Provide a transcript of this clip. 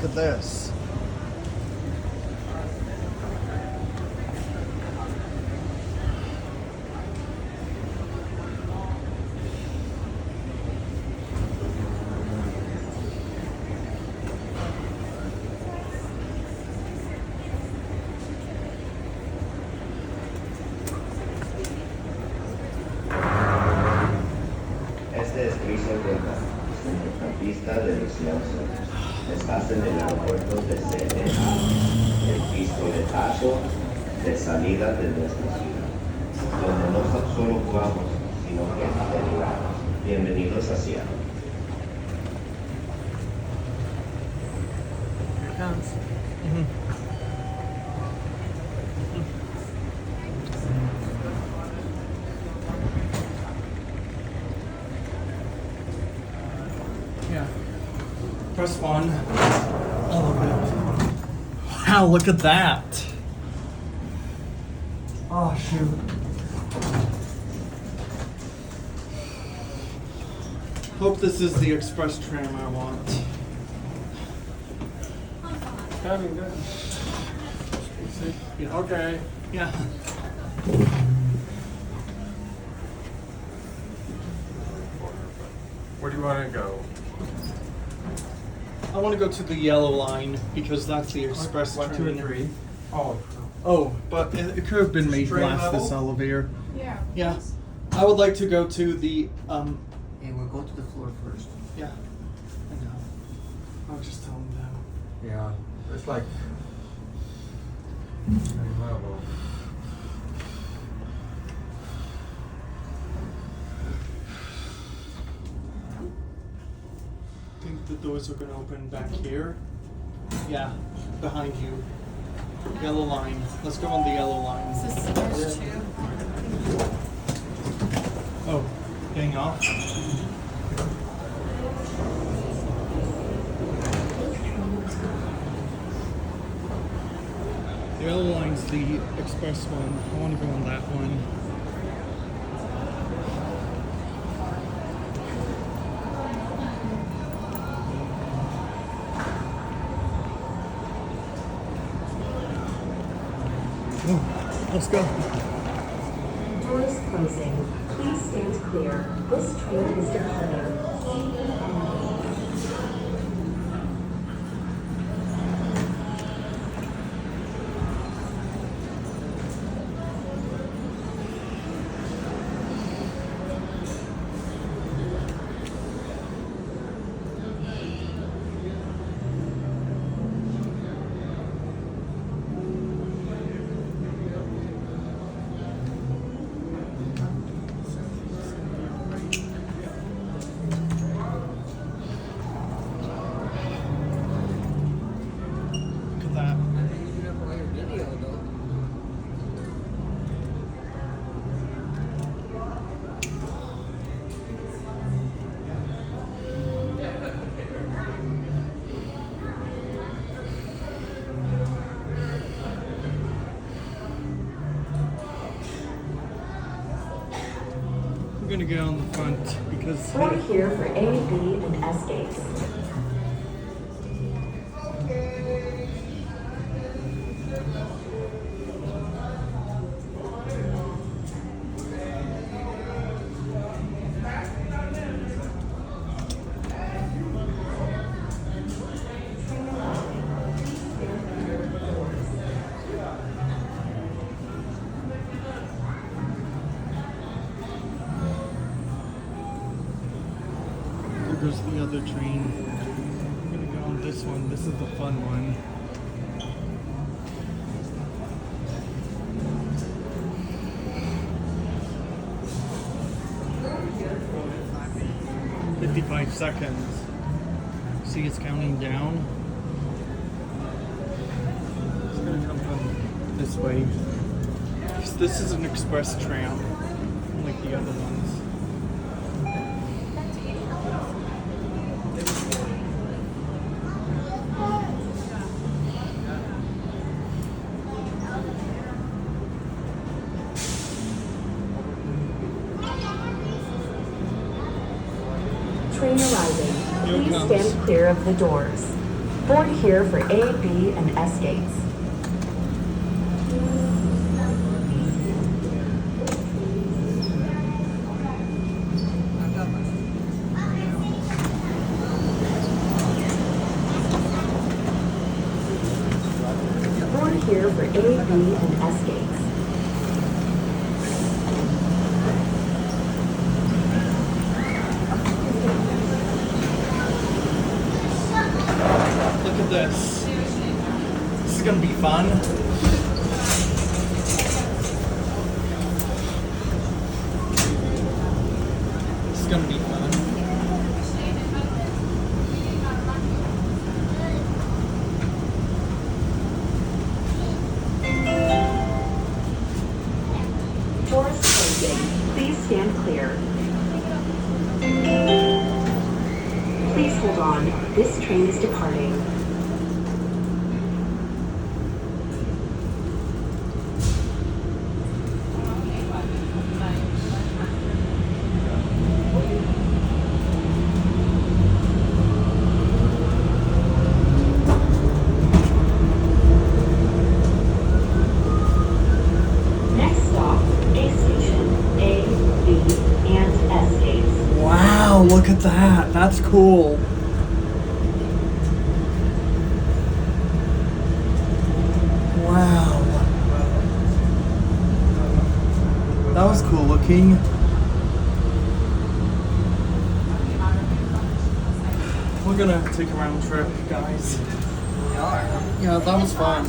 look at this. Este es Cristian Cuenca, centrocampista de los Leones. Estás en el aeropuerto de SeaTac, el pistoletazo de salida de nuestra ciudad, donde no solo jugamos, sino que celebramos. Bienvenidos a Seattle. Here it comes. Yeah. Press 1. Oh, wow, look at that. Oh, shoot. Hope this is the express tram I want. Having good. Yeah. Okay. Yeah. Where do you want to go? I want to go to the yellow line because that's the express One, train. 2, and 3. Oh. Oh, but it could have been made Train glass, this level? elevator. Yeah. Yeah. I would like to go to the, Hey, we'll go to the floor first. yeah. I know. I was just telling them. Yeah. It's like train level. I think the doors are going to open back here. Yeah, behind you. Yellow line. Let's go on the yellow line. This is there's two. Oh, getting off? The yellow line's the express one. I want to go on that one. Oh, let's go. Doors closing. Please stand clear. This train is departing. Look at that. We're gonna get on the front because We're here for A, B, and S gates. there goes the other train. We're gonna go on this one. This is the fun one. "55 seconds." See, it's counting down. It's gonna come from this way. This is an express tram, like the other ones. Train arriving. Here it Please comes. stand clear of the doors. Board here for A, B, and S gates. Board here for A, B, and S gates. Look at this. This is gonna be fun. This is gonna be fun. Doors closing. Please stand clear. Please hold on. This train is departing. Next stop, A station. A, B, and S gates. Wow, look at that. That's cool. Wow. That was cool looking. We're gonna take a round trip, guys. We are. Yeah, that was fun.